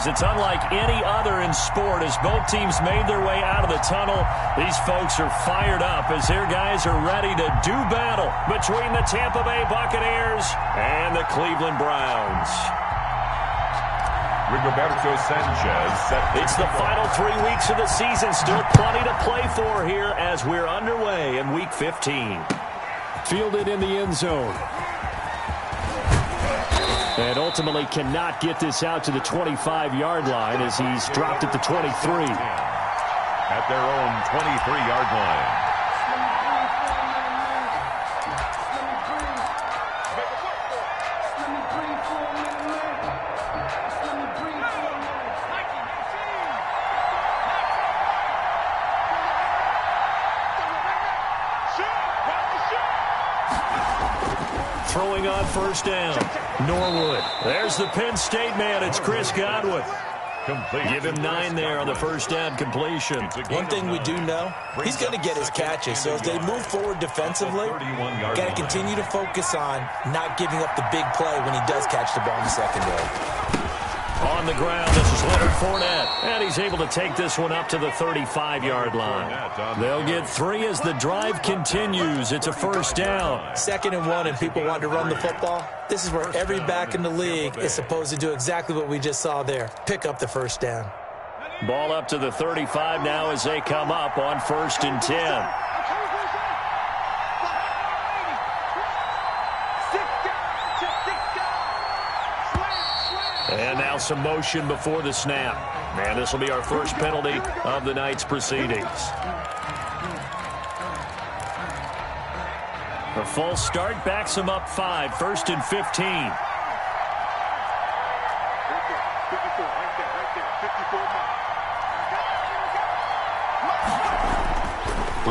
is. It's unlike any other in sport. As both teams made their way out of the tunnel, these folks are fired up as their guys are ready to do battle between the Tampa Bay Buccaneers and the Cleveland Browns. Rigoberto Sanchez. It's the final 3 weeks of the season. Still plenty to play for here as we're underway in Week 15. Fielded in the end zone. And ultimately cannot get this out to the 25-yard line as he's dropped at the 23. At their own 23-yard line. Throwing on first down. Norwood. There's the Penn State man. It's Chris Godwin. Give him 9 there on the first down completion. One thing we do know, he's going to get his catches. So as they move forward defensively, got to continue to focus on not giving up the big play when he does catch the ball in the secondary. On the ground, this is Leonard Fournette. And he's able to take this one up to the 35-yard line. They'll get 3 as the drive continues. It's a first down. 2nd and 1, and people want to run the football. This is where every back in the league is supposed to do exactly what we just saw there. Pick up the first down. Ball up to the 35 now as they come up on 1st and 10. And now some motion before the snap. And this will be our first penalty of the night's proceedings. A false start backs him up 5, 1st and 15.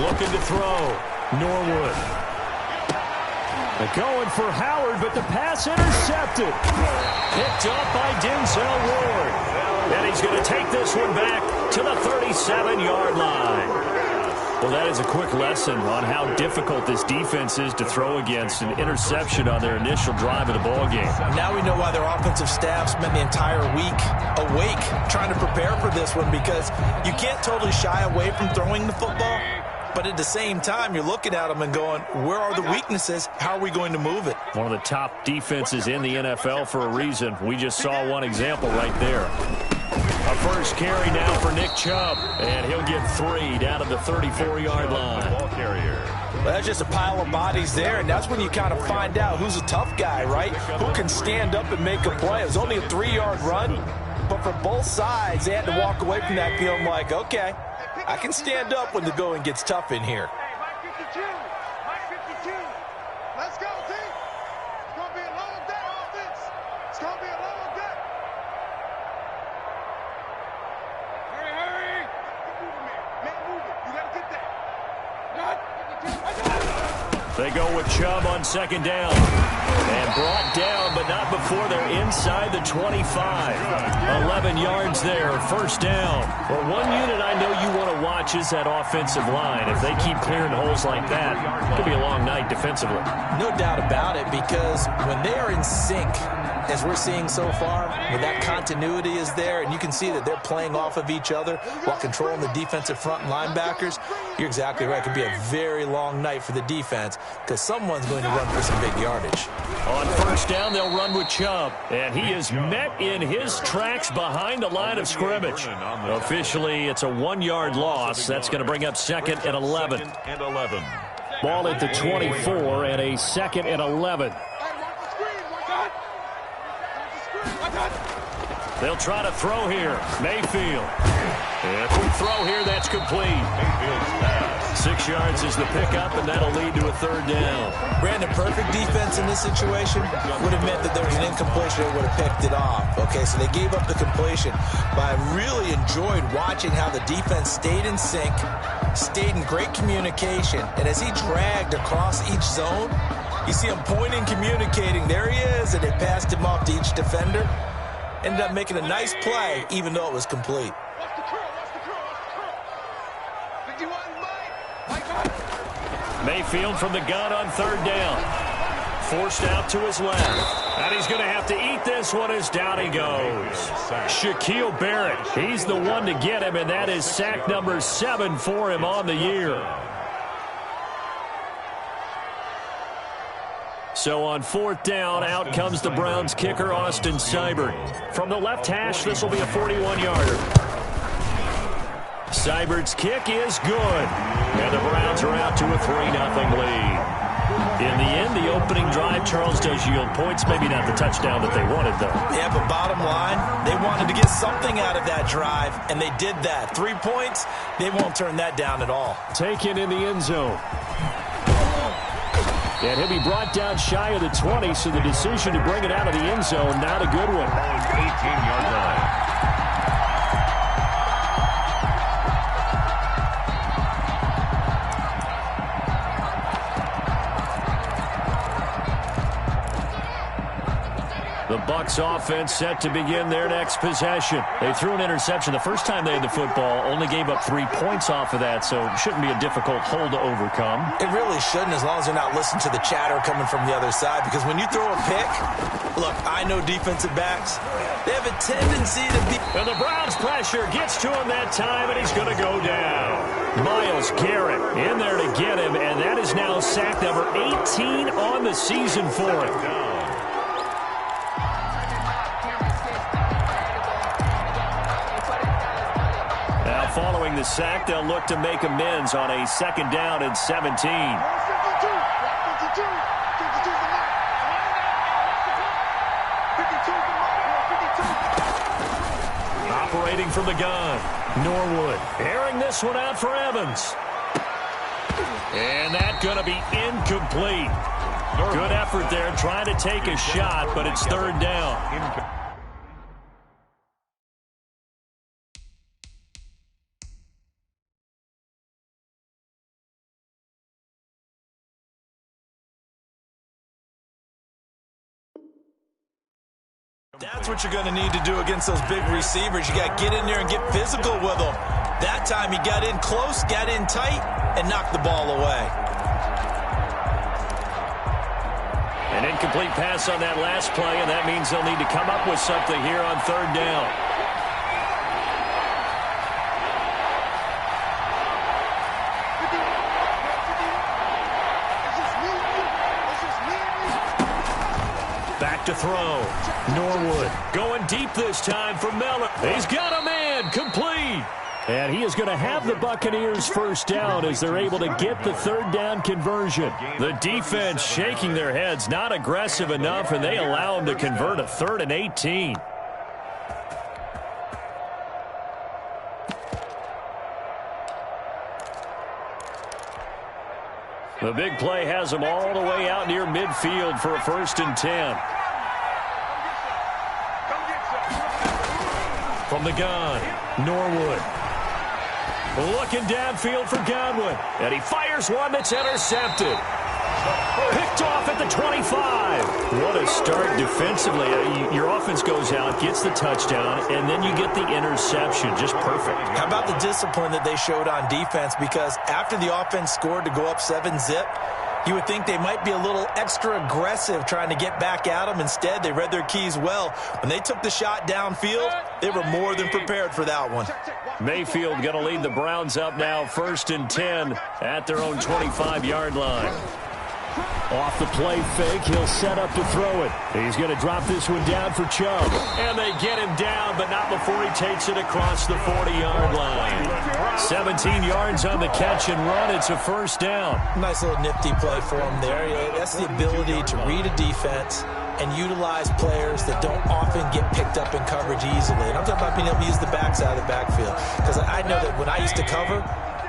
Looking to throw. Norwood. Going for Howard, but the pass intercepted. Picked up by Denzel Ward. And he's going to take this one back to the 37-yard line. Well, that is a quick lesson on how difficult this defense is to throw against. An interception on their initial drive of the ballgame. Now we know why their offensive staff spent the entire week awake trying to prepare for this one, because you can't totally shy away from throwing the football. But at the same time, you're looking at them and going, where are the weaknesses? How are we going to move it? One of the top defenses in the NFL for a reason. We just saw one example right there. A first carry now for Nick Chubb. And he'll get 3 down to the 34-yard line. Well, that's just a pile of bodies there, and that's when you kind of find out who's a tough guy, right? Who can stand up and make a play. It was only a 3-yard run, but for both sides, they had to walk away from that feeling like, okay, I can stand up when the going gets tough in here. Mike 52. Mike 52. Let's go, team. It's going to be a long day offense. It's going to be a long day. Hurry. Keep moving, man. Man, move it. You got to get that. They go with Chubb on 2nd down. And brought down, but not before they're inside the 25. 11 yards there, 1st down. Well, one unit I know you want to watch is that offensive line. If they keep clearing holes like that, it could be a long night defensively. No doubt about it, because when they are in sync, as we're seeing so far, when that continuity is there, and you can see that they're playing off of each other while controlling the defensive front and linebackers, you're exactly right. It could be a very long night for the defense, because someone's going to run for some big yardage. On 1st down, they'll run with Chubb. And he is met in his tracks behind the line of scrimmage. Officially, it's a 1-yard loss. That's going to bring up 2nd and 11. Ball at the 24 and a 2nd and 11. They'll try to throw here. Mayfield. And a quick throw here, that's complete. Mayfield's pass. 6 yards is the pickup, and that'll lead to a 3rd down. Brandon, perfect defense in this situation would have meant that there was an incompletion. They would have picked it off. Okay, so they gave up the completion. But I really enjoyed watching how the defense stayed in sync, stayed in great communication, and as he dragged across each zone, you see him pointing, communicating. There he is, and they passed him off to each defender. Ended up making a nice play, even though it was complete. Mayfield from the gun on 3rd down. Forced out to his left. And he's going to have to eat this one as down he goes. Shaquille Barrett, he's the one to get him, and that is sack number 7 for him on the year. So on 4th down, out comes the Browns kicker, Austin Seibert. From the left hash, this will be a 41-yarder. Seibert's kick is good. And the Browns are out to a 3-0 lead. In the end, the opening drive, Charles, does yield points. Maybe not the touchdown that they wanted, though. Yeah, but bottom line, they wanted to get something out of that drive, and they did that. 3 points, they won't turn that down at all. Taken in the end zone. And he'll be brought down shy of the 20, so the decision to bring it out of the end zone, not a good one. 18-yard line. The Bucs offense set to begin their next possession. They threw an interception the first time they had the football, only gave up 3 points off of that, so it shouldn't be a difficult hole to overcome. It really shouldn't, as long as they're not listening to the chatter coming from the other side, because when you throw a pick, look, I know defensive backs, they have a tendency to be... And the Browns pressure gets to him that time, and he's going to go down. Myles Garrett in there to get him, and that is now sack number 18 on the season for him. Following the sack, they'll look to make amends on a 2nd down and 17. Operating from the gun, Norwood airing this one out for Evans. And that's going to be incomplete. Good effort there, trying to take a shot, but it's 3rd down. That's what you're going to need to do against those big receivers. You got to get in there and get physical with them. That time he got in close, got in tight, and knocked the ball away. An incomplete pass on that last play, and that means they'll need to come up with something here on 3rd down. Back to throw. Norwood going deep this time for Miller. He's got a man, complete. And he is going to have the Buccaneers 1st down as they're able to get the 3rd down conversion. The defense shaking their heads, not aggressive enough, and they allow him to convert a 3rd and 18. The big play has them all the way out near midfield for a 1st and 10. From the gun, Norwood. Looking downfield for Godwin. And he fires one that's intercepted. Picked off at the 25. What a start defensively. Your offense goes out, gets the touchdown, and then you get the interception. Just perfect. How about the discipline that they showed on defense? Because after the offense scored to go up 7-zip, you would think they might be a little extra aggressive trying to get back at them. Instead, they read their keys well. When they took the shot downfield, they were more than prepared for that one. Mayfield going to lead the Browns up now, 1st and 10 at their own 25-yard line. Off the play fake, he'll set up to throw it. He's going to drop this one down for Chubb. And they get him down, but not before he takes it across the 40-yard line. 17 yards on the catch and run. It's a 1st down. Nice little nifty play for him there. That's the ability to read a defense and utilize players that don't often get picked up in coverage easily. And I'm talking about being able to use the backside of the backfield. Because I know that when I used to cover,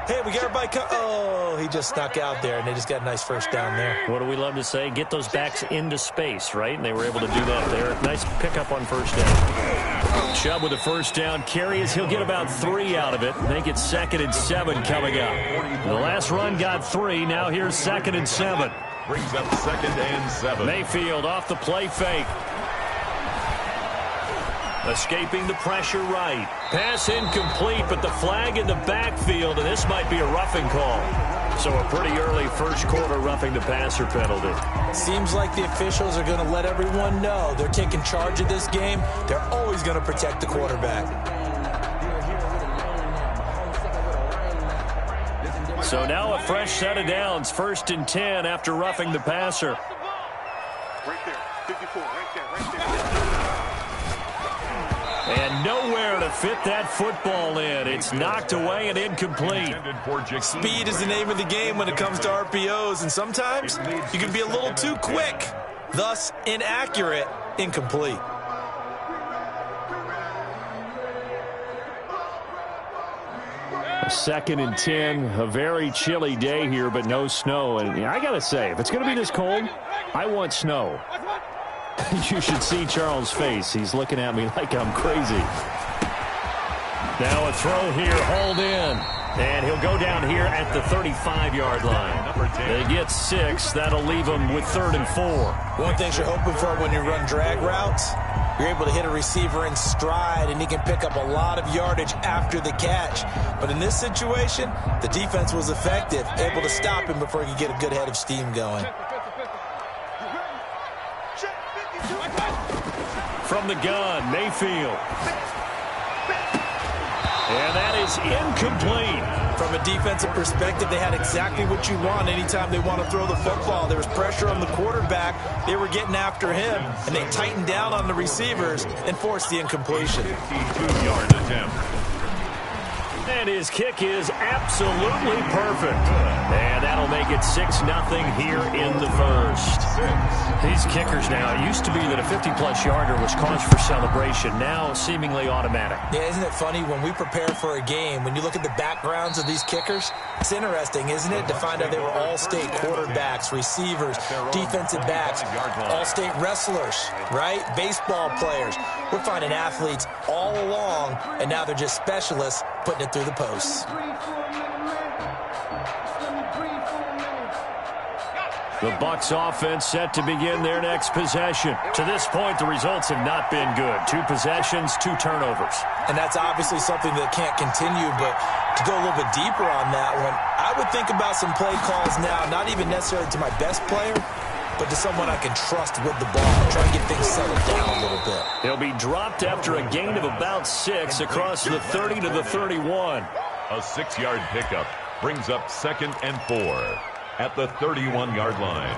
hey, we got everybody oh, he just snuck out there, and they just got a nice 1st down there. What do we love to say? Get those backs into space, right? And they were able to do that there. Nice pickup on 1st down. Chubb with a 1st down carry as he'll get about 3 out of it. Make it 2nd and 7 coming up. The last run got 3. Now here's 2nd and 7. Brings up 2nd and 7. Mayfield off the play fake. Escaping the pressure right. Pass incomplete, but the flag in the backfield, and this might be a roughing call. So a pretty early first quarter roughing the passer penalty. Seems like the officials are going to let everyone know they're taking charge of this game. They're always going to protect the quarterback. So now a fresh set of downs, 1st and 10 after roughing the passer. Right there, 54, right there. And nowhere to fit that football in. It's knocked away and incomplete. Speed is the name of the game when it comes to RPOs, and sometimes you can be a little too quick, thus inaccurate, incomplete. Second and 10, a very chilly day here, but no snow. And I got to say, if it's going to be this cold, I want snow. You should see Charles' face. He's looking at me like I'm crazy. Now a throw here, hauled in. And he'll go down here at the 35-yard line. They get 6. That'll leave them with 3rd and 4. One thing you're hoping for when you run drag routes, you're able to hit a receiver in stride, and he can pick up a lot of yardage after the catch. But in this situation, the defense was effective, able to stop him before he could get a good head of steam going. From the gun, Mayfield. And that is incomplete. From a defensive perspective, they had exactly what you want anytime they want to throw the football. There was pressure on the quarterback. They were getting after him, and they tightened down on the receivers and forced the incompletion. 52-yard attempt. And his kick is absolutely perfect. And that'll make it 6-0 here in the first. These kickers now, it used to be that a 50-plus yarder was cause for celebration. Now seemingly automatic. Yeah, isn't it funny when we prepare for a game, when you look at the backgrounds of these kickers, it's interesting, isn't it, to find out they were all-state quarterbacks, receivers, defensive backs, all-state wrestlers, right? Baseball players. We're finding athletes all along, and now they're just specialists putting it through the posts. The Bucs offense set to begin their next possession. To this point, the results have not been good. 2 possessions, 2 turnovers. And that's obviously something that can't continue, but to go a little bit deeper on that one, I would think about some play calls now, not even necessarily to my best player, but to someone I can trust with the ball, try and get things settled down a little bit. He'll be dropped after a gain of about 6 across the 30 to the 31. A 6-yard pickup brings up 2nd and 4 at the 31-yard line.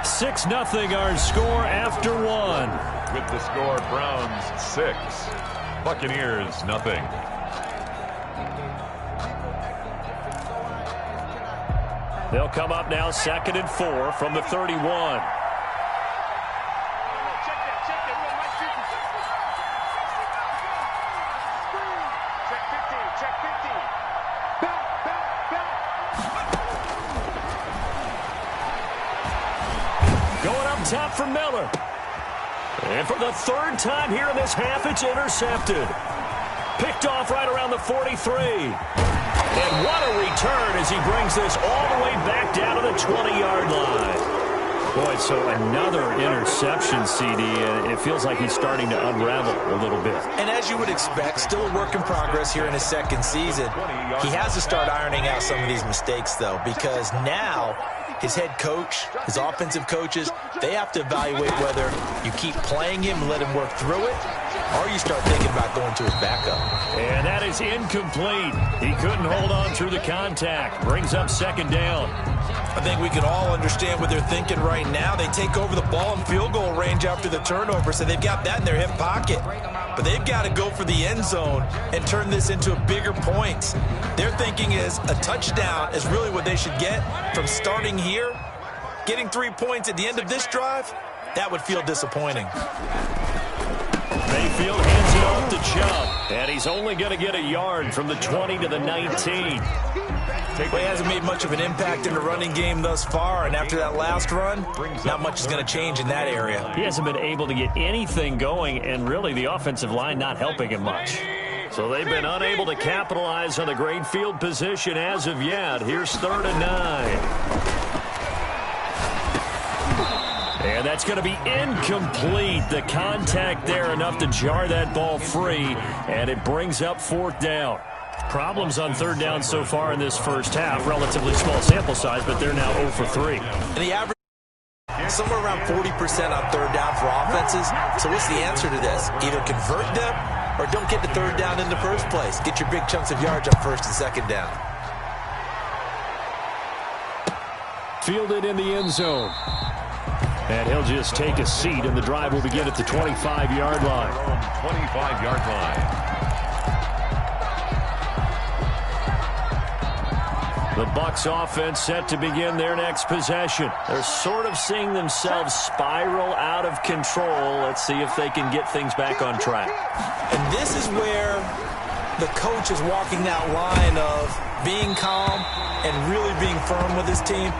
Six nothing our score after 1. With the score, Browns 6, Buccaneers nothing. They'll come up now 2nd and 4 from the 31. Going up top for Miller. And for the 3rd time here in this half, it's intercepted. Picked off right around the 43. And what a return as he brings this all the way back down to the 20-yard line. Boy, so another interception, CD, and it feels like he's starting to unravel a little bit. And as you would expect, still a work in progress here in his 2nd season. He has to start ironing out some of these mistakes, though, because now his head coach, his offensive coaches, they have to evaluate whether you keep playing him and let him work through it, or you start thinking about going to his backup. And that is incomplete. He couldn't hold on through the contact. Brings up 2nd down. I think we can all understand what they're thinking right now. They take over the ball in field goal range after the turnover, so they've got that in their hip pocket. But they've got to go for the end zone and turn this into a bigger point. Their thinking is a touchdown is really what they should get from starting here. Getting 3 points at the end of this drive, that would feel disappointing. Mayfield hands it off to Chubb, and he's only going to get a yard from the 20 to the 19. Well, he hasn't made much of an impact in the running game thus far, and after that last run, not much is going to change in that area. He hasn't been able to get anything going, and really the offensive line not helping him much. So they've been unable to capitalize on the great field position as of yet. Here's 3rd and 9. And that's going to be incomplete. The contact there enough to jar that ball free, and it brings up 4th down. Problems on 3rd down so far in this first half. Relatively small sample size, but they're now 0 for 3. And the average somewhere around 40% on 3rd down for offenses. So what's the answer to this? Either convert them or don't get to 3rd down in the first place. Get your big chunks of yards on 1st and 2nd down. Fielded in the end zone. And he'll just take a seat, and the drive will begin at the 25-yard line. 25-yard line. The Bucs offense set to begin their next possession. They're sort of seeing themselves spiral out of control. Let's see if they can get things back on track. And this is where the coach is walking that line of being calm and really being firm with his team.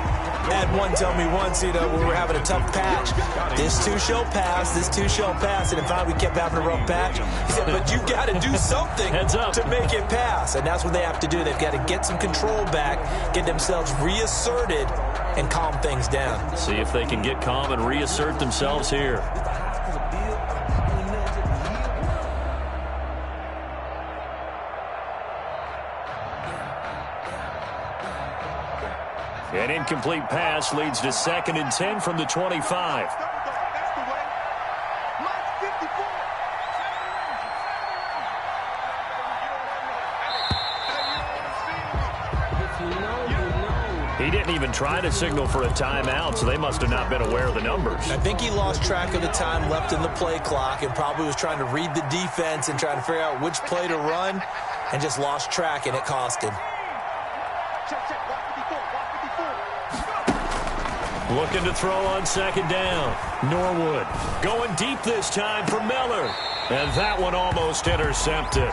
Had one tell me once, we were having a tough patch. This too shall pass, this too shall pass. And in fact, we kept having a rough patch. He said, but you got to do something to make it pass. And that's what they have to do. They've got to get some control back, get themselves reasserted, and calm things down. See if they can get calm and reassert themselves here. An incomplete pass leads to 2nd and 10 from the 25. He didn't even try to signal for a timeout, so they must have not been aware of the numbers. I think he lost track of the time left in the play clock and probably was trying to read the defense and trying to figure out which play to run and just lost track, and it cost him. Looking to throw on 2nd down. Norwood going deep this time for Miller. And that one almost intercepted.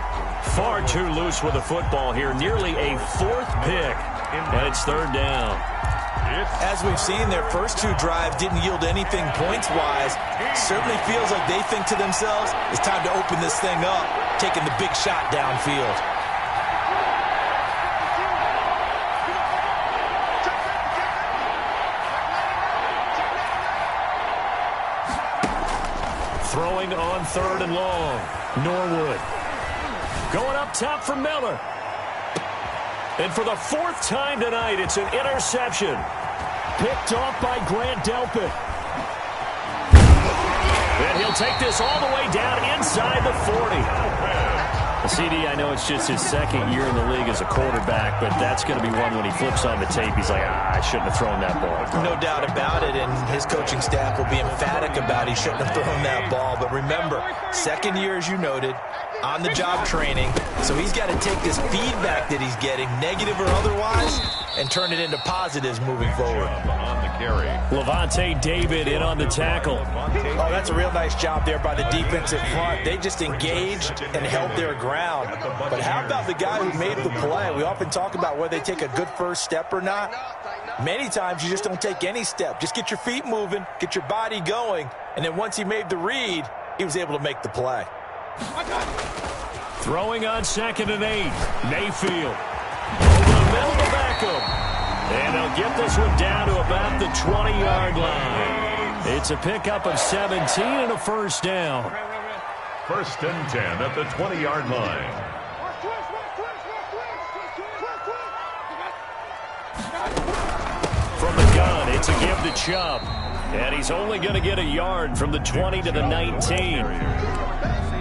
Far too loose with the football here. Nearly a 4th pick. And it's 3rd down. As we've seen, their first 2 drives didn't yield anything points-wise. Certainly feels like they think to themselves, it's time to open this thing up, taking the big shot downfield. Throwing on 3rd and long. Norwood going up top for Miller. And for the 4th time tonight, it's an interception. Picked off by Grant Delpit. And he'll take this all the way down inside the 40. CD, I know it's just his 2nd year in the league as a quarterback, but that's going to be one when he flips on the tape. He's like, I shouldn't have thrown that ball. No doubt about it, and his coaching staff will be emphatic about he shouldn't have thrown that ball. But remember, 2nd year, as you noted, on-the-job training. So he's got to take this feedback that he's getting, negative or otherwise, and turn it into positives moving forward. On the carry. Levante David in on the tackle. Oh, that's a real nice job there by the defensive front. They just engaged and held their ground. But how about the guy who made the play? We often talk about whether they take a good first step or not. Many times you just don't take any step. Just get your feet moving, get your body going, and then once he made the read, he was able to make the play. Throwing on 2nd and 8. Mayfield. Over the middle to Beckham. And they'll get this one down to about the 20-yard line. It's a pickup of 17 and a 1st down. 1st and 10 at the 20-yard line. From the gun, it's a give to Chubb. And he's only going to get a yard from the 20 to the 19.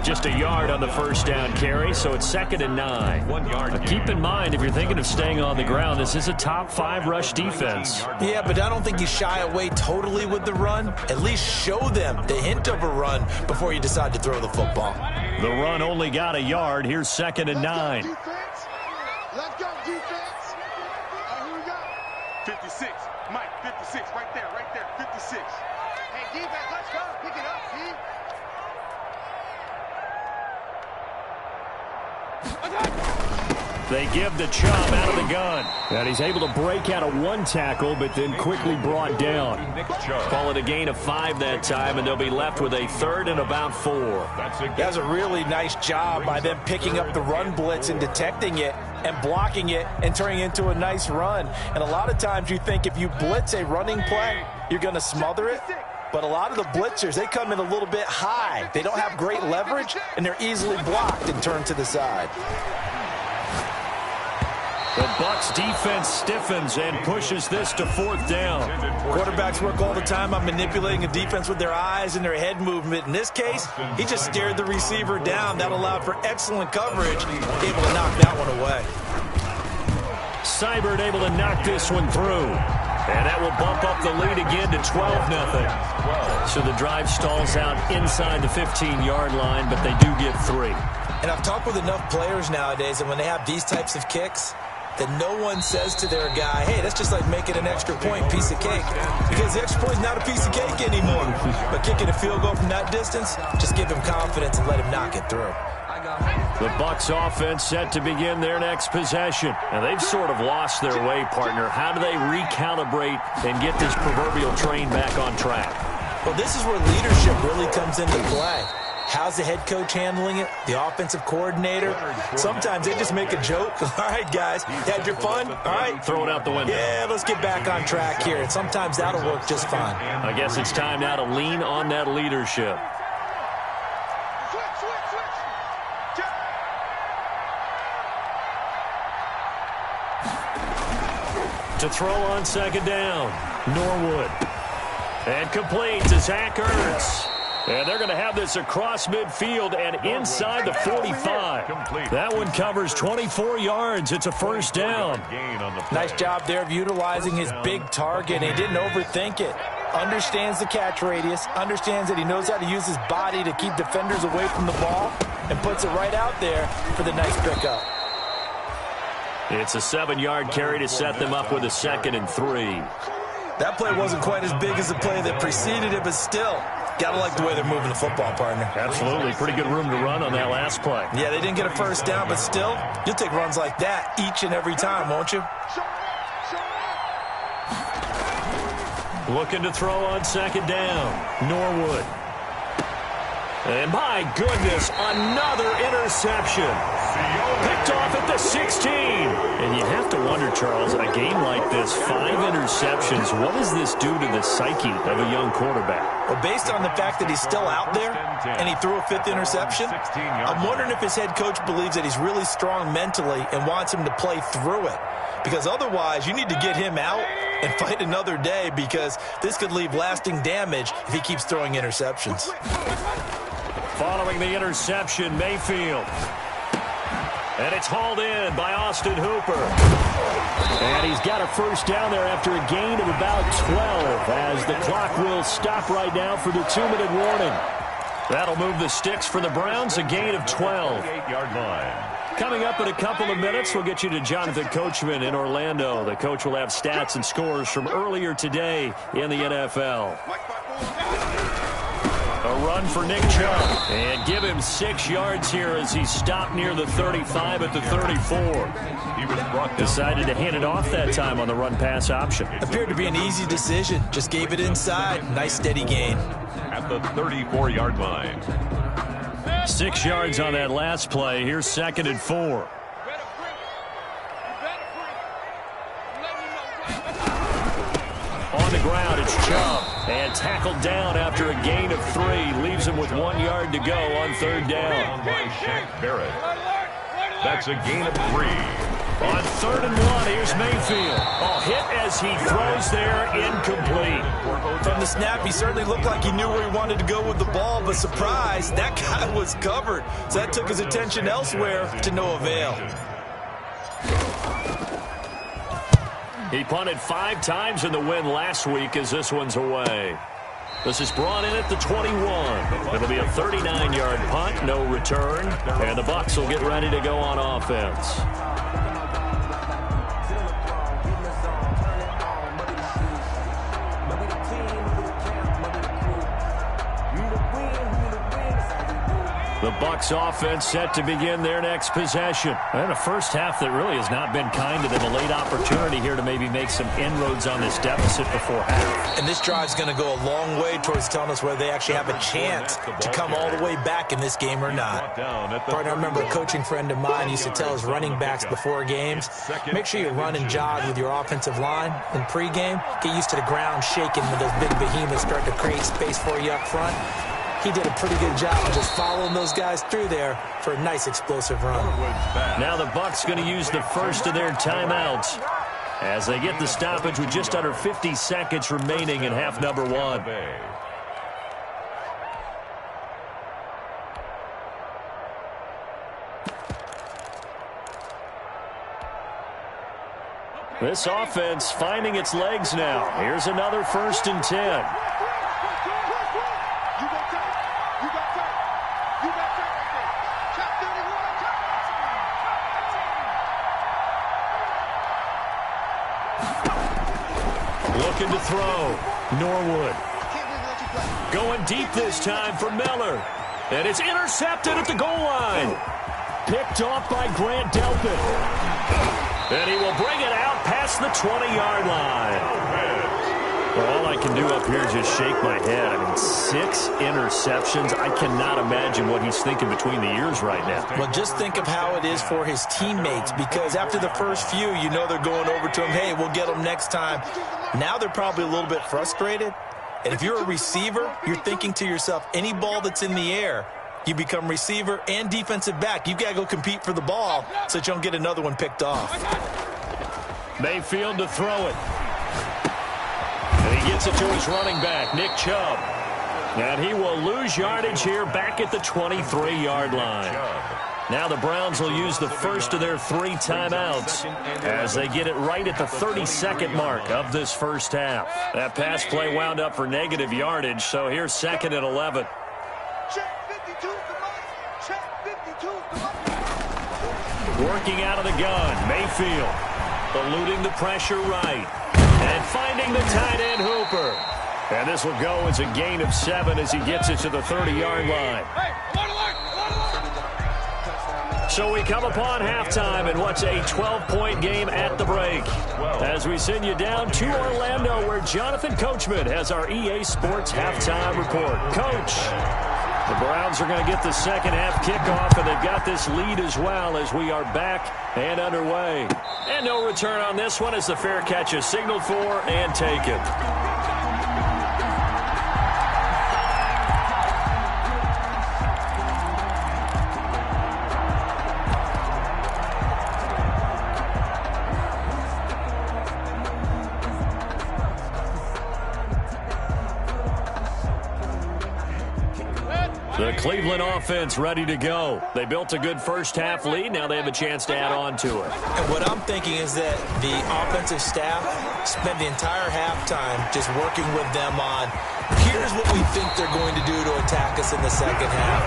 Just a yard on the 1st down carry, so it's 2nd and 9. 1 yard. Keep in mind, if you're thinking of staying on the ground, this is a top 5 rush defense. Yeah, but I don't think you shy away totally with the run. At least show them the hint of a run before you decide to throw the football. The run only got a yard. Here's 2nd and 9. Let's go, defense. Here we go. 56. Mike, 56. Right there, 56. Hey, defense, let's go. Pick it up, see? They give the Chubb out of the gun. And he's able to break out of 1 tackle, but then quickly brought down. Call it a gain of 5 that time, and they'll be left with a 3rd and about 4. That's a really nice job by them picking up the run blitz and detecting it and blocking it and turning it into a nice run. And a lot of times you think if you blitz a running play, you're going to smother it. But a lot of the blitzers, they come in a little bit high. They don't have great leverage, and they're easily blocked and turned to the side. The Bucs defense stiffens and pushes this to 4th down. Quarterbacks work all the time on manipulating a defense with their eyes and their head movement. In this case, he just stared the receiver down. That allowed for excellent coverage, able to knock that one away. Seibert able to knock this one through. And that will bump up the lead again to 12-0. So the drive stalls out inside the 15-yard line, but they do get 3. And I've talked with enough players nowadays, and when they have these types of kicks, that no one says to their guy, hey, that's just like making an extra point, piece of cake. Because the extra point is not a piece of cake anymore. But kicking a field goal from that distance, just give him confidence and let him knock it through. The Bucs offense set to begin their next possession. And they've sort of lost their way, partner. How do they recalibrate and get this proverbial train back on track? Well, this is where leadership really comes into play. How's the head coach handling it? The offensive coordinator? Sometimes they just make a joke. All right, guys, you had your fun? All right. Throw it out the window. Yeah, let's get back on track here. And sometimes that'll work just fine. I guess it's time now to lean on that leadership. To throw on 2nd down, Norwood. And complete to Zach Ertz. And they're going to have this across midfield and inside the 45. That one covers 24 yards. It's a 1st down. Nice job there of utilizing his big target. He didn't overthink it. Understands the catch radius. Understands that he knows how to use his body to keep defenders away from the ball. And puts it right out there for the nice pickup. It's a 7-yard carry to set them up with a 2nd and 3. That play wasn't quite as big as the play that preceded it, but still, gotta like the way they're moving the football, partner. Absolutely. Pretty good room to run on that last play. Yeah, they didn't get a 1st down, but still, you'll take runs like that each and every time, won't you? Looking to throw on 2nd down, Norwood. And my goodness, another interception. Picked off at the 16. And you have to wonder, Charles, a game like this, 5 interceptions, what does this do to the psyche of a young quarterback? Well, based on the fact that he's still out there and he threw a 5th interception, I'm wondering if his head coach believes that he's really strong mentally and wants him to play through it. Because otherwise, you need to get him out and fight another day, because this could leave lasting damage if he keeps throwing interceptions. Following the interception, Mayfield. And it's hauled in by Austin Hooper. And he's got a 1st down there after a gain of about 12, as the clock will stop right now for the 2-minute warning. That'll move the sticks for the Browns, a gain of 12. 8-yard line. Coming up in a couple of minutes, we'll get you to Jonathan Coachman in Orlando. The coach will have stats and scores from earlier today in the NFL. A run for Nick Chubb. And give him 6 yards here as he stopped near the 35 at the 34. He was brought down. Decided to hand it off that time on the run-pass option. Appeared to be an easy decision. Just gave it inside. Nice steady gain. At the 34-yard line. 6 yards on that last play. Here's 2nd and 4. On the ground, it's Chubb. And tackled down after a gain of 3. Leaves him with 1 yard to go on 3rd down. By Shaq Barrett. That's a gain of 3. On 3rd and 1, here's Mayfield. Oh, hit as he throws there, incomplete. From the snap, he certainly looked like he knew where he wanted to go with the ball, but surprise, that guy was covered. So that took his attention elsewhere to no avail. He punted 5 times in the win last week as this one's away. This is brought in at the 21. It'll be a 39-yard punt, no return, and the Bucs will get ready to go on offense. The Bucs offense set to begin their next possession. And a first half that really has not been kind to them. A late opportunity here to maybe make some inroads on this deficit before half. And this drive's going to go a long way towards telling us whether they actually have a chance to come all the way back in this game or not. Partner, I remember a coaching friend of mine used to tell his running backs before games, make sure you run and jog with your offensive line in pregame. Get used to the ground shaking when those big behemoths start to create space for you up front. He did a pretty good job of just following those guys through there for a nice explosive run. Now the Bucs going to use the first of their timeouts as they get the stoppage with just under 50 seconds remaining in half number one. This offense finding its legs now. Here's another 1st and 10. Looking to throw. Norwood. Going deep this time for Miller. And it's intercepted at the goal line. Picked off by Grant Delpit. And he will bring it out past the 20-yard line. Well, all I can do up here is just shake my head. I mean, 6 interceptions. I cannot imagine what he's thinking between the ears right now. Well, just think of how it is for his teammates, because after the first few, you know they're going over to him, hey, we'll get them next time. Now they're probably a little bit frustrated. And if you're a receiver, you're thinking to yourself, any ball that's in the air, you become receiver and defensive back. You've got to go compete for the ball so that you don't get another one picked off. Mayfield to throw it. And he gets it to his running back, Nick Chubb. And he will lose yardage here back at the 23-yard line. Now the Browns will use the first of their 3 timeouts as they get it right at the 32nd mark of this first half. That pass play wound up for negative yardage, so here's 2nd and 11. Working out of the gun, Mayfield. Eluding the pressure right. And finding the tight end Hooper. And this will go as a gain of 7 as he gets it to the 30-yard line. So we come upon halftime in what's a 12-point game at the break. As we send you down to Orlando, where Jonathan Coachman has our EA Sports halftime report. Coach, the Browns are going to get the second half kickoff, and they've got this lead as well as we are back and underway. And no return on this one as the fair catch is signaled for and taken. The Cleveland offense ready to go. They built a good first half lead. Now they have a chance to add on to it. And what I'm thinking is that the offensive staff spent the entire halftime just working with them on, here's what we think they're going to do to attack us in the second half.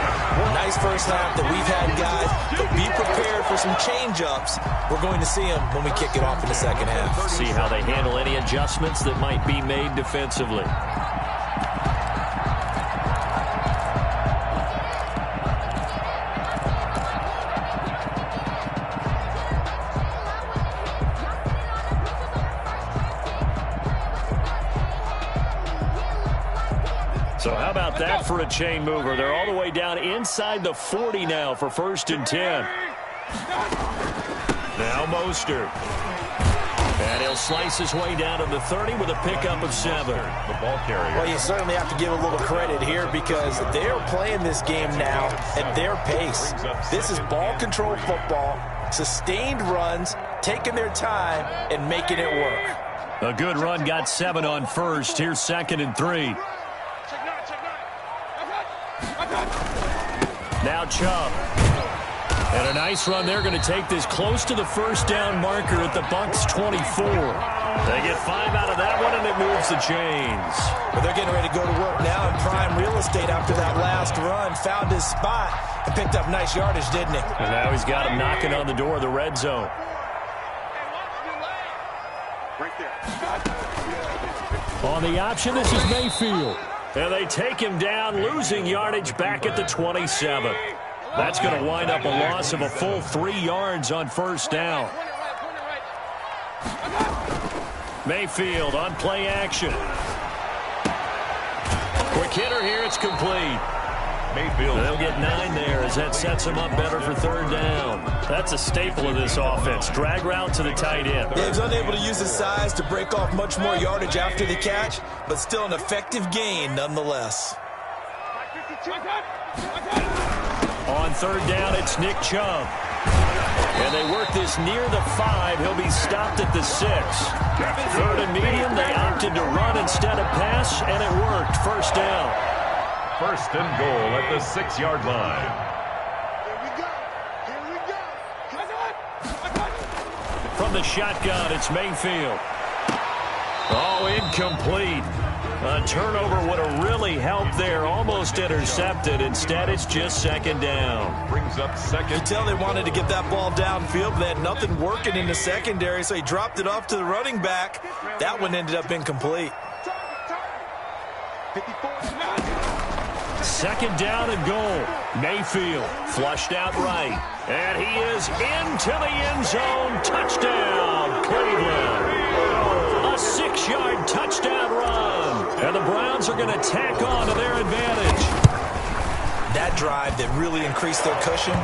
Nice first half that we've had, guys, but be prepared for some change-ups. We're going to see them when we kick it off in the second half. See how they handle any adjustments that might be made defensively. So how about that for a chain mover? They're all the way down inside the 40 now for 1st and 10. Now Mostert. And he'll slice his way down to the 30 with a pickup of 7. The ball carrier. Well, you certainly have to give a little credit here because they're playing this game now at their pace. This is ball control football, sustained runs, taking their time, and making it work. A good run got 7 on first. Here's 2nd and 3. Now Chubb. And a nice run. They're going to take this close to the first down marker at the Bucs 24. They get 5 out of that one, and it moves the chains. Well, they're getting ready to go to work now in prime real estate after that last run. Found his spot and picked up nice yardage, didn't he? And now he's got him knocking on the door of the red zone. On the option, this is Mayfield. And they take him down, losing yardage back at the 27. That's going to wind up a loss of a full 3 yards on first down. Mayfield on play action. Quick hitter here. It's complete. Mayfield. They'll get 9 there as that sets them up better for third down. That's a staple of this offense. Drag route to the tight end. Yeah, he was unable to use his size to break off much more yardage after the catch, but still an effective gain nonetheless. On third down, it's Nick Chubb. And they work this near the 5. He'll be stopped at the 6. Third and medium, they opted to run instead of pass, and it worked. First down. First and goal at the 6-yard line. Here we go. From the shotgun, it's Mayfield. Oh, incomplete. A turnover would have really helped there. Almost intercepted. Instead, it's just second down. Brings up second. You can tell they wanted to get that ball downfield, but they had nothing working in the secondary, so he dropped it off to the running back. That one ended up incomplete. 54. Second down and goal. Mayfield flushed out right. And he is into the end zone. Touchdown, Cleveland. A 6-yard touchdown run. And the Browns are going to tack on to their advantage. That drive that really increased their cushion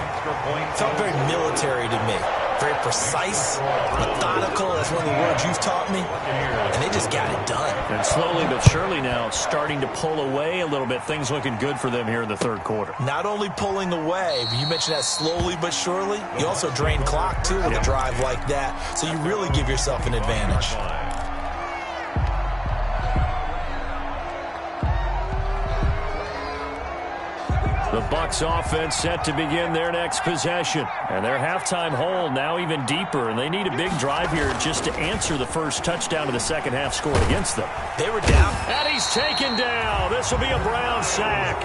felt very military to me. Very precise, methodical. That's one of the words you've taught me. And they just got it done. And slowly but surely now starting to pull away a little bit. Things looking good for them here in the third quarter. Not only pulling away, but you mentioned that slowly but surely. You also drain clock, too, with a drive like that. So you really give yourself an advantage. The Bucs offense set to begin their next possession. And their halftime hole now even deeper. And they need a big drive here just to answer the first touchdown of the second half scored against them. They were down. And he's taken down. This will be a Brown sack.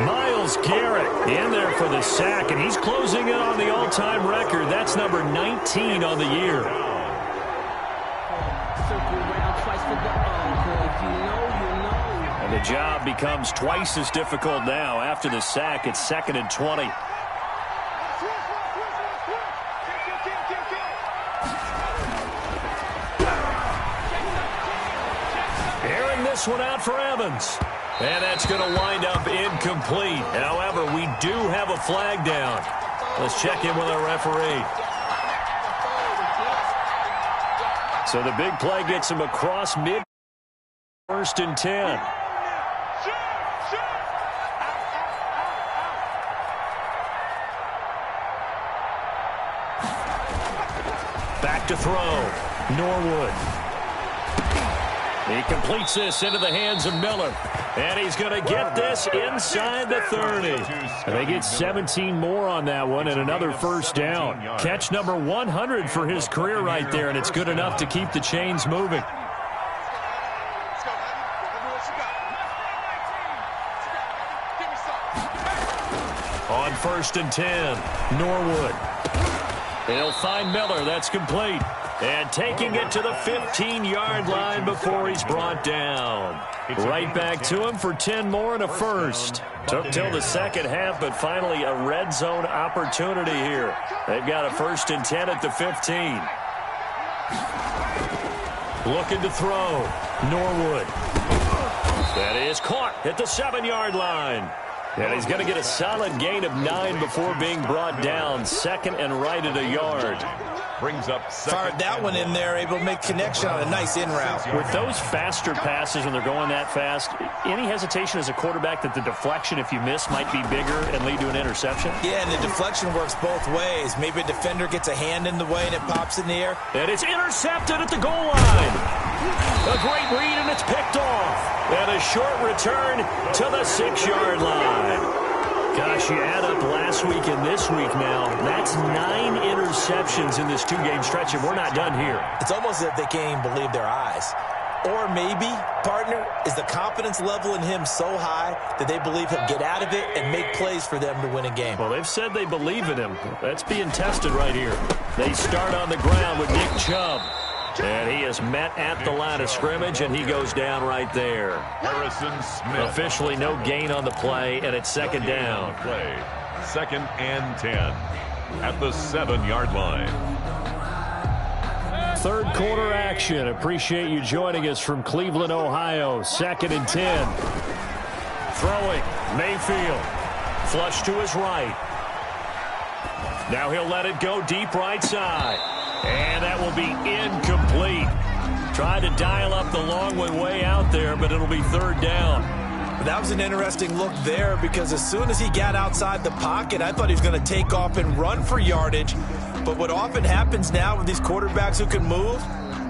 Myles Garrett in there for the sack. And he's closing in on the all-time record. That's number 19 on the year. And the job becomes twice as difficult now. After the sack, it's 2nd and 20. Airing this one out for Evans. And that's going to wind up incomplete. However, we do have a flag down. Let's check in with our referee. So the big play gets him across mid. 1st and 10. Back to throw. Norwood. He completes this into the hands of Miller. And he's going to get this inside the 30. And they get 17 more on that one and another first down. Catch number 100 for his career right there, and it's good enough to keep the chains moving. On 1st and 10, Norwood. They'll find Miller. That's complete. And taking it to the 15-yard line before he's brought down. Right back to him for 10 more and a first. Took till the second half, but finally a red zone opportunity here. They've got a 1st and 10 at the 15. Looking to throw. Norwood. That is caught at the 7-yard line. And he's going to get a solid gain of 9 before being brought down. 2nd and right at a yard. Brings up Fired that one in there, able to make connection on a nice in route. With those faster passes when they're going that fast, any hesitation as a quarterback that the deflection, if you miss, might be bigger and lead to an interception? Yeah, and the deflection works both ways. Maybe a defender gets a hand in the way and it pops in the air. And it's intercepted at the goal line. A great read, and it's picked off. And a short return to the 6-yard line. Gosh, you add up last week and this week now. That's 9 interceptions in this 2-game stretch, and we're not done here. It's almost as if they can't even believe their eyes. Or maybe, partner, is the confidence level in him so high that they believe he'll get out of it and make plays for them to win a game. Well, they've said they believe in him. That's being tested right here. They start on the ground with Nick Chubb. And he is met at the line of scrimmage, and he goes down right there. Harrison Smith. Officially no gain on the play, and it's second down. Play. 2nd and 10 at the 7-yard line. Third quarter action. Appreciate you joining us from Cleveland, Ohio. 2nd and 10. Throwing. Mayfield. Flush to his right. Now he'll let it go deep right side. And that will be incomplete. Tried to dial up the long one way out there, but it'll be 3rd down. That was an interesting look there because as soon as he got outside the pocket, I thought he was going to take off and run for yardage. But what often happens now with these quarterbacks who can move,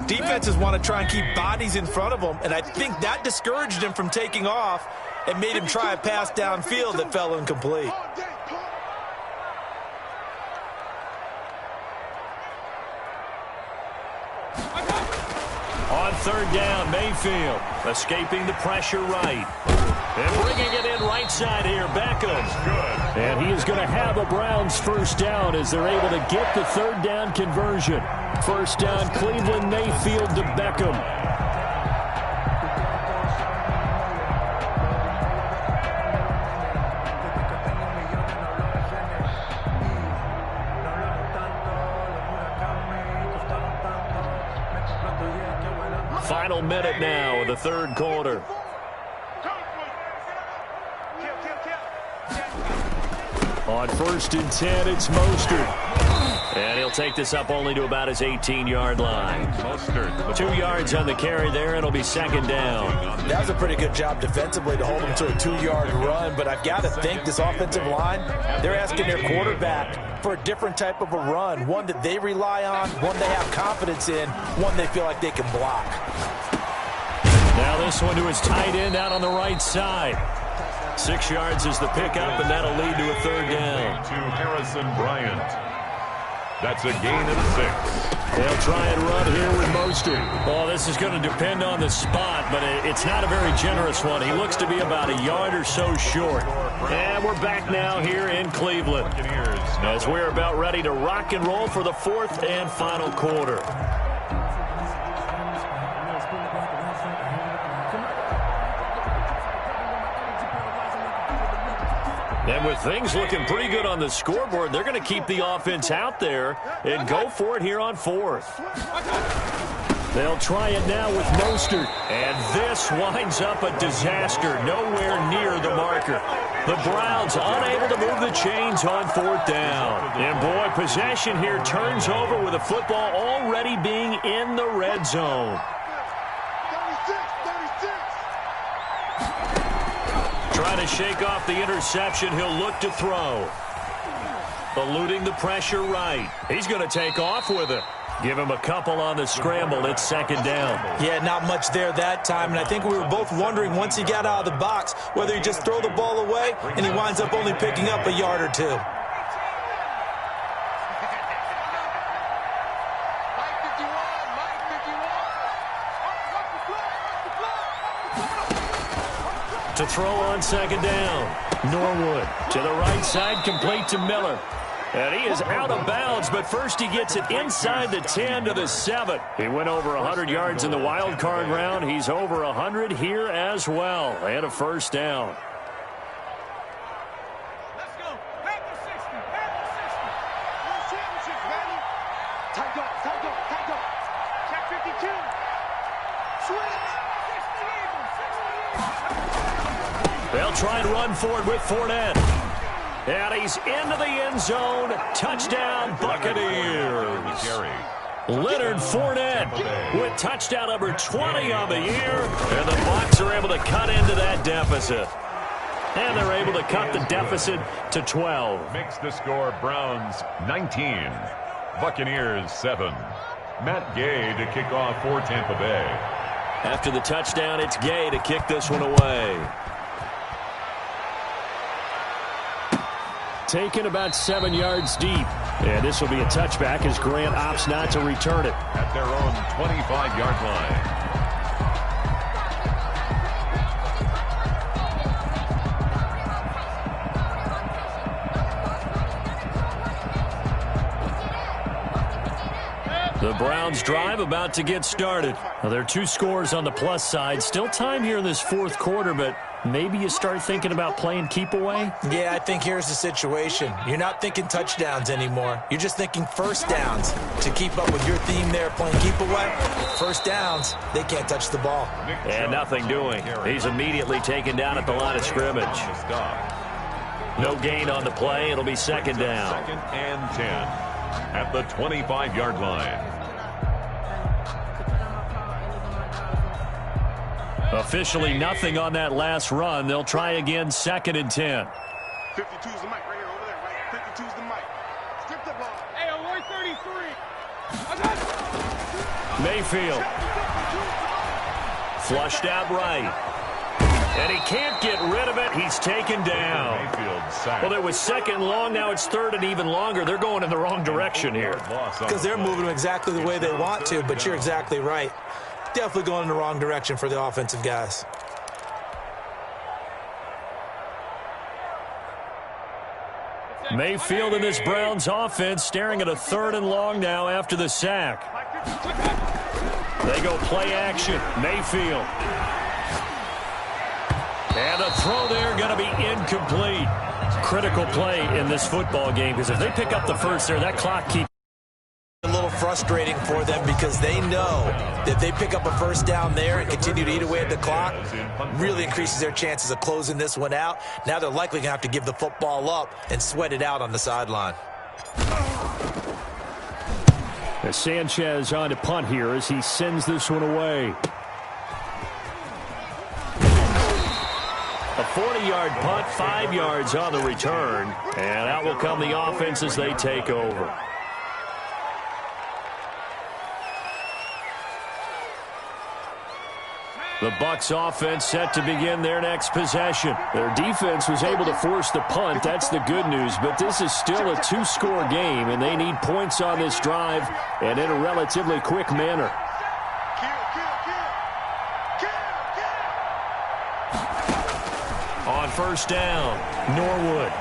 defenses want to try and keep bodies in front of them, and I think that discouraged him from taking off and made him try a pass downfield that fell incomplete. On 3rd down, Mayfield escaping the pressure right. And bringing it in right side here, Beckham. And he is going to have a Browns first down as they're able to get the 3rd down conversion. First down, Cleveland, Mayfield to Beckham. Final minute now of the 3rd quarter. On 1st and 10, it's Mostert. And he'll take this up only to about his 18-yard line. Mostert. 2 yards on the carry there, and it'll be 2nd down. That was a pretty good job defensively to hold him to a 2-yard run, but I've got to think this offensive line, they're asking their quarterback for a different type of a run, one that they rely on, one they have confidence in, one they feel like they can block. Now this one to his tight end out on the right side. 6 yards is the pickup, and that'll lead to a 3rd down. To Harrison Bryant. That's a gain of 6. They'll try and run here with Mostert. Well, this is going to depend on the spot, but it's not a very generous one. He looks to be about a yard or so short. And we're back now here in Cleveland as we're about ready to rock and roll for the 4th and final quarter. And with things looking pretty good on the scoreboard, they're going to keep the offense out there and go for it here on 4th. They'll try it now with Mostert. And this winds up a disaster, nowhere near the marker. The Browns unable to move the chains on 4th down. And boy, possession here turns over with the football already being in the red zone. 36. Trying to shake off the interception, he'll look to throw. Eluding the pressure right. He's going to take off with it. Give him a couple on the scramble. It's 2nd down. Yeah, not much there that time, and I think we were both wondering once he got out of the box whether he just throw the ball away and he winds up only picking up a yard or 2. To throw on 2nd down. Norwood to the right side, complete to Miller. And he is out of bounds, but first he gets it inside the 10 to the 7. He went over 100 yards in the wild card round. He's over 100 here as well. And a first down. Let's go. Back to 60. Back to 60. World championship, baby. Tight up. Check 52. Switch. They'll try and run for it with Fournette. And he's into the end zone. Touchdown, Buccaneers. Leonard Fournette with touchdown number 20 on the year. And the Bucs are able to cut into that deficit. And they're able to cut the deficit to 12. Makes the score Browns 19. Buccaneers 7. Matt Gay to kick off for Tampa Bay. After the touchdown, it's Gay to kick this one away. Taken about 7 yards deep. And this will be a touchback as Grant opts not to return it. At their own 25-yard line. The Browns drive about to get started. Well, there are 2 scores on the plus side. Still time here in this fourth quarter, but maybe you start thinking about playing keep away? Yeah, I think here's the situation. You're not thinking touchdowns anymore. You're just thinking first downs. To keep up with your theme there, playing keep away, first downs, they can't touch the ball. And nothing doing. He's immediately taken down at the line of scrimmage. No gain on the play. It'll be second down. Second and 10 at the 25-yard line. Officially nothing on that last run. They'll try again, second and 10. 52's the mic right here, over there, right? 52's the mic. Skip the ball. Hey, award 33. Mayfield. Flushed out right. And he can't get rid of it. He's taken down. Well, it was second long. Now it's third and even longer. They're going in the wrong direction here. Because they're moving them exactly the way they want to, but you're exactly right. Definitely going in the wrong direction for the offensive guys. Mayfield and this Browns offense staring at a third and long now after the sack. They go play action. Mayfield. And the throw there going to be incomplete. Critical play in this football game because if they pick up the first there, that clock keeps A little frustrating for them because they know that if they pick up a first down there and continue to eat away at the clock, really increases their chances of closing this one out. Now they're likely going to have to give the football up and sweat it out on the sideline. As Sanchez on to punt here as he sends this one away. a 40-yard punt, 5 yards on the return. And out will come the offense as they take over. The Bucs offense set to begin their next possession. Their defense was able to force the punt. That's the good news. But this is still a 2-score game, and they need points on this drive and in a relatively quick manner. On first down, Norwood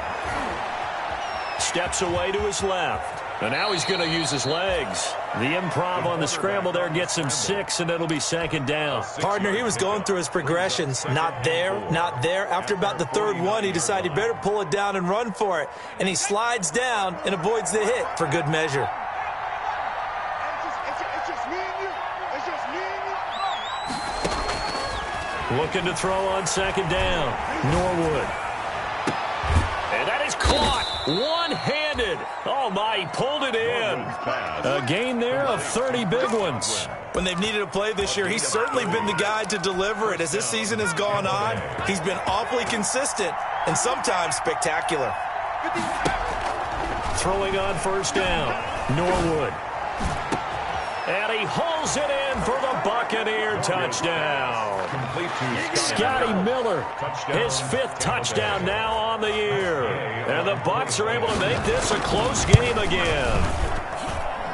steps away to his left. And now he's going to use his legs. The improv on the scramble there gets him 6, and it'll be second down. Partner, he was going through his progressions. Not there, not there. After about the third one, he decided he better pull it down and run for it. And he slides down and avoids the hit for good measure. It's just me and you. It's just me and you. Looking to throw on second down. Norwood. And that is caught. One-handed. Oh, my, he pulled it in. A gain there of 30 big ones. When they've needed a play this year, he's certainly been the guy to deliver it. As this season has gone on, he's been awfully consistent and sometimes spectacular. Throwing on first down. Norwood. And he hauls it in for the Buccaneer touchdown. Scotty Miller, his 5th touchdown now on the year. And the Bucs are able to make this a close game again.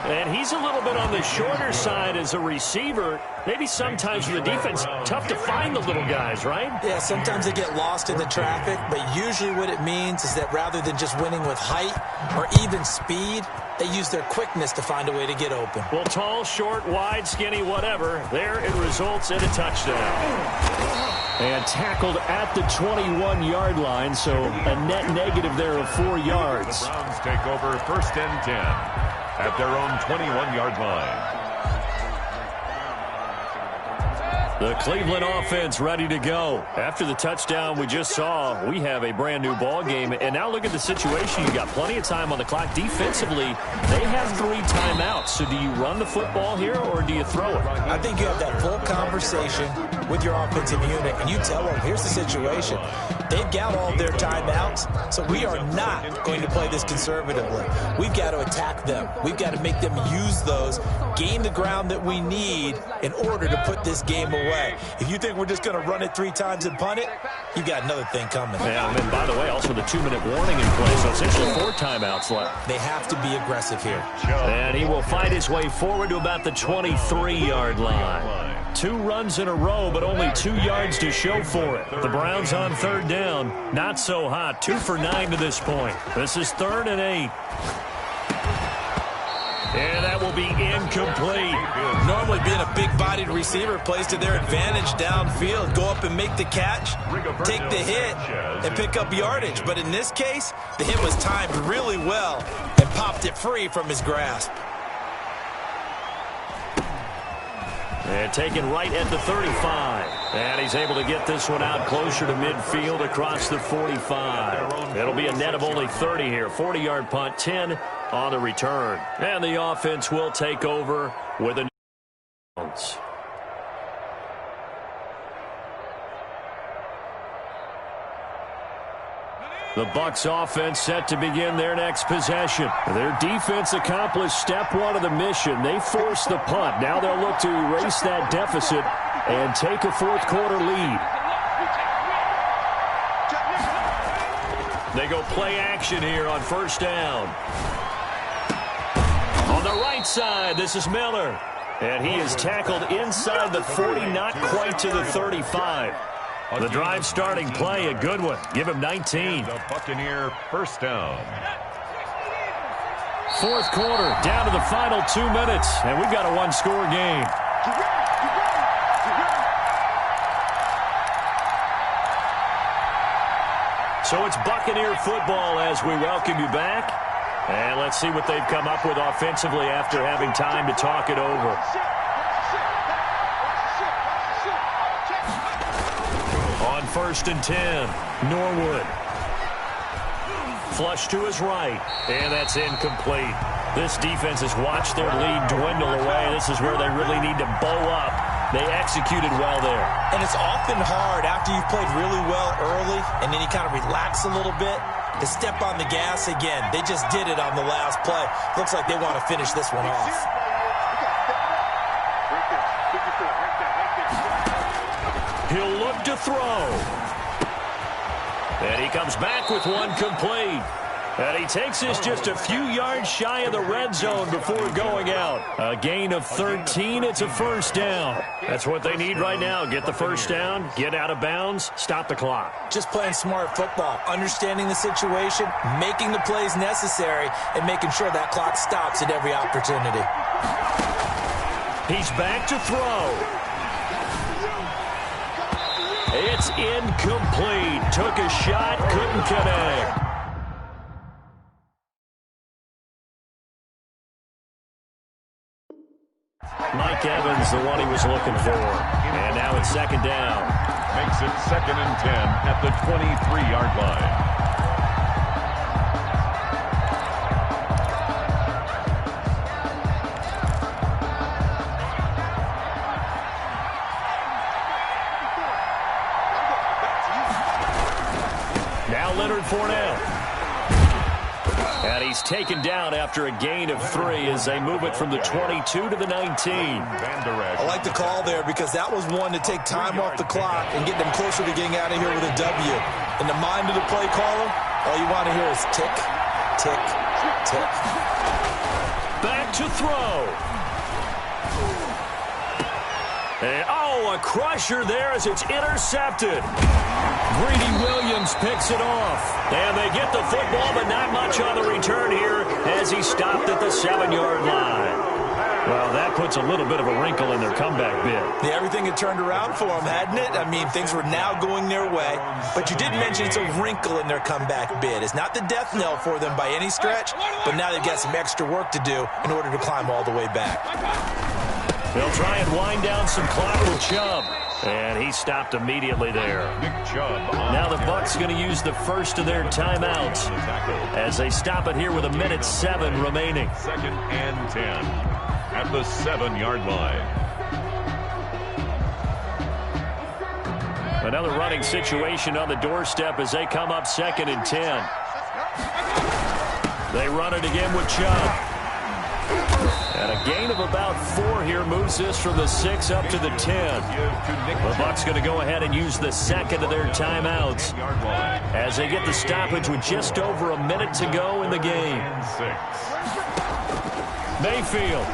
And he's a little bit on the shorter side as a receiver. Maybe sometimes for the defense, tough to find the little guys, right? Yeah, sometimes they get lost in the traffic, but usually what it means is that rather than just winning with height or even speed, they use their quickness to find a way to get open. Well, tall, short, wide, skinny, whatever, there it results in a touchdown. And tackled at the 21-yard line, so a net negative there of 4 yards. The Browns take over first and 10 at their own 21-yard line. The Cleveland offense ready to go. After the touchdown we just saw, we have a brand new ball game. And now look at the situation. You got plenty of time on the clock. Defensively, they have 3 timeouts. So do you run the football here or do you throw it? I think you have that full conversation with your offensive unit, and you tell them, here's the situation. They've got all their timeouts, so we are not going to play this conservatively. We've got to attack them. We've got to make them use those, gain the ground that we need in order to put this game away. If you think we're just going to run it 3 times and punt it, you got another thing coming. Yeah, and by the way, also the 2-minute warning in place, so essentially 4 timeouts left. They have to be aggressive here. And he will fight his way forward to about the 23-yard line. 2 runs in a row, but only 2 yards to show for it. The Browns on third down, not so hot. 2 for 9 to this point. This is 3rd and 8. And that will will be incomplete. Normally being a big-bodied receiver plays to their advantage downfield. Go up and make the catch, take the hit, and pick up yardage. But in this case, the hit was timed really well and popped it free from his grasp. And taken right at the 35. And he's able to get this one out closer to midfield across the 45. It'll be a net of only 30 here. 40-yard punt, 10 on the return. And the offense will take over with a downs. The Bucs offense set to begin their next possession. Their defense accomplished step one of the mission. They forced the punt. Now they'll look to erase that deficit and take a fourth quarter lead. They go play action here on first down. On the right side, this is Miller. And he is tackled inside the 40, not quite to the 35. The drive starting play, a good one. Give him 19. The Buccaneer first down. Fourth quarter, down to the final 2 minutes, and we've got a one-score game. So it's Buccaneer football as we welcome you back. And let's see what they've come up with offensively after having time to talk it over. On first and 10, Norwood. Flush to his right, and that's incomplete. This defense has watched their lead dwindle away. This is where they really need to bow up. They executed well there. And it's often hard after you've played really well early and then you kind of relax a little bit to step on the gas again. They just did it on the last play. Looks like they want to finish this one off. He'll look to throw. And he comes back with one complete. And he takes this just a few yards shy of the red zone before going out. A gain of 13. It's a first down. That's what they need right now. Get the first down, get out of bounds, stop the clock. Just playing smart football, understanding the situation, making the plays necessary, and making sure that clock stops at every opportunity. He's back to throw. It's incomplete. Took a shot, couldn't connect. Mike Evans, the one he was looking for. And now it's second down. Makes it 2nd and 10 at the 23-yard line. Now Leonard Fournette. And he's taken down after a gain of 3 as they move it from the 22 to the 19. I like the call there because that was one to take time off the clock and get them closer to getting out of here with a W. In the mind of the play caller, all you want to hear is tick, tick, tick. Back to throw. And, a crusher there as it's intercepted. Greedy Williams picks it off. And they get the football, but not much on the return here as he stopped at the 7-yard line. Well, that puts a little bit of a wrinkle in their comeback bid. Yeah, everything had turned around for them, hadn't it? I mean, things were now going their way. But you did mention it's a wrinkle in their comeback bid. It's not the death knell for them by any stretch, but now they've got some extra work to do in order to climb all the way back. They'll try and wind down some clock with Chubb. And he stopped immediately there. Now the Bucs going to use the first of their timeouts as they stop it here with 1:07 remaining. 2nd and 10 at the 7-yard line. Another running situation on the doorstep as they come up 2nd and 10. They run it again with Chubb. And a gain of about 4 here moves this from the 6 up to the 10. The Bucs going to go ahead and use the second of their timeouts as they get the stoppage with just over a minute to go in the game. Mayfield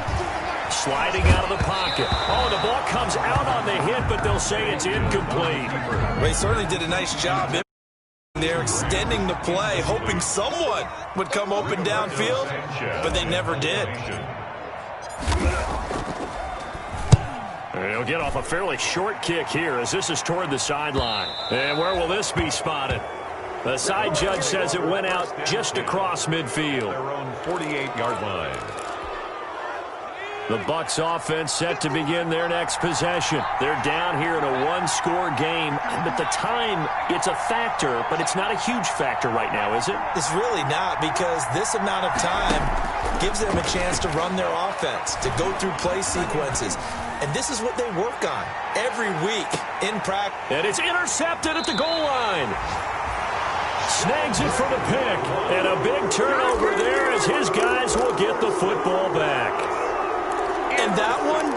sliding out of the pocket. Oh, the ball comes out on the hit, but they'll say it's incomplete. They certainly did a nice job. They're extending the play, hoping someone would come open downfield, but they never did. He'll get off a fairly short kick here as this is toward the sideline. And where will this be spotted? The side judge says it went out just across midfield. Their own 48-yard line. The Bucs offense set to begin their next possession. They're down here in a one-score game. But the time, it's a factor, but it's not a huge factor right now, is it? It's really not, because this amount of time gives them a chance to run their offense, to go through play sequences. And this is what they work on every week in practice. And it's intercepted at the goal line. Snags it for the pick. And a big turnover there as his guys will get the football back. And that one,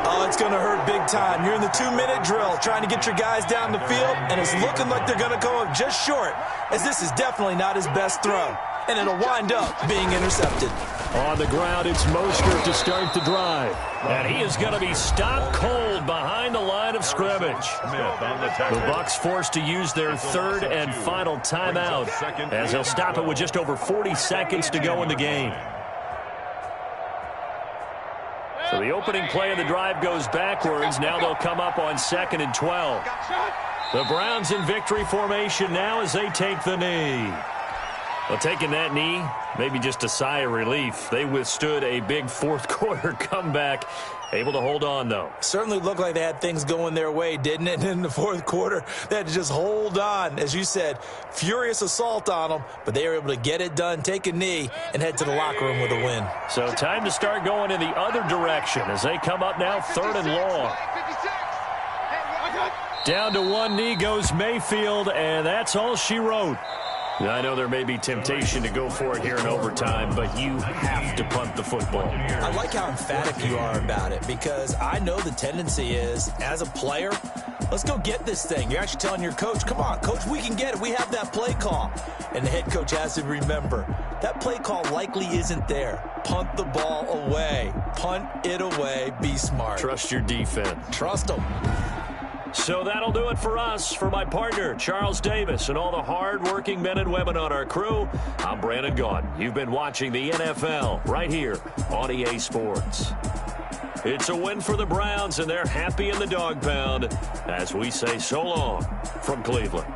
oh, it's going to hurt big time. You're in the 2-minute drill trying to get your guys down the field, and it's looking like they're going to go up just short, as this is definitely not his best throw. And it'll wind up being intercepted. On the ground, it's Mostert to start the drive. And he is going to be stopped cold behind the line of scrimmage. The Bucs forced to use their third and final timeout, as they'll stop it with just over 40 seconds to go in the game. So the opening play of the drive goes backwards. Now they'll come up on 2nd and 12. The Browns in victory formation now as they take the knee. Well, taking that knee, maybe just a sigh of relief. They withstood a big fourth-quarter comeback. Able to hold on, though. Certainly looked like they had things going their way, didn't it? In the fourth quarter, they had to just hold on. As you said, furious assault on them, but they were able to get it done, take a knee, and head to the locker room with a win. So time to start going in the other direction as they come up now 3rd and long. Down to one knee goes Mayfield, and that's all she wrote. I know there may be temptation to go for it here in overtime, but you have to punt the football. I like how emphatic you are about it, because I know the tendency is, as a player, let's go get this thing. You're actually telling your coach, come on, coach, we can get it. We have that play call. And the head coach has to remember, that play call likely isn't there. Punt the ball away. Punt it away. Be smart. Trust your defense. Trust them. So that'll do it for us. For my partner, Charles Davis, and all the hard-working men and women on our crew, I'm Brandon Gaudin. You've been watching the NFL right here on EA Sports. It's a win for the Browns, and they're happy in the dog pound as we say so long from Cleveland.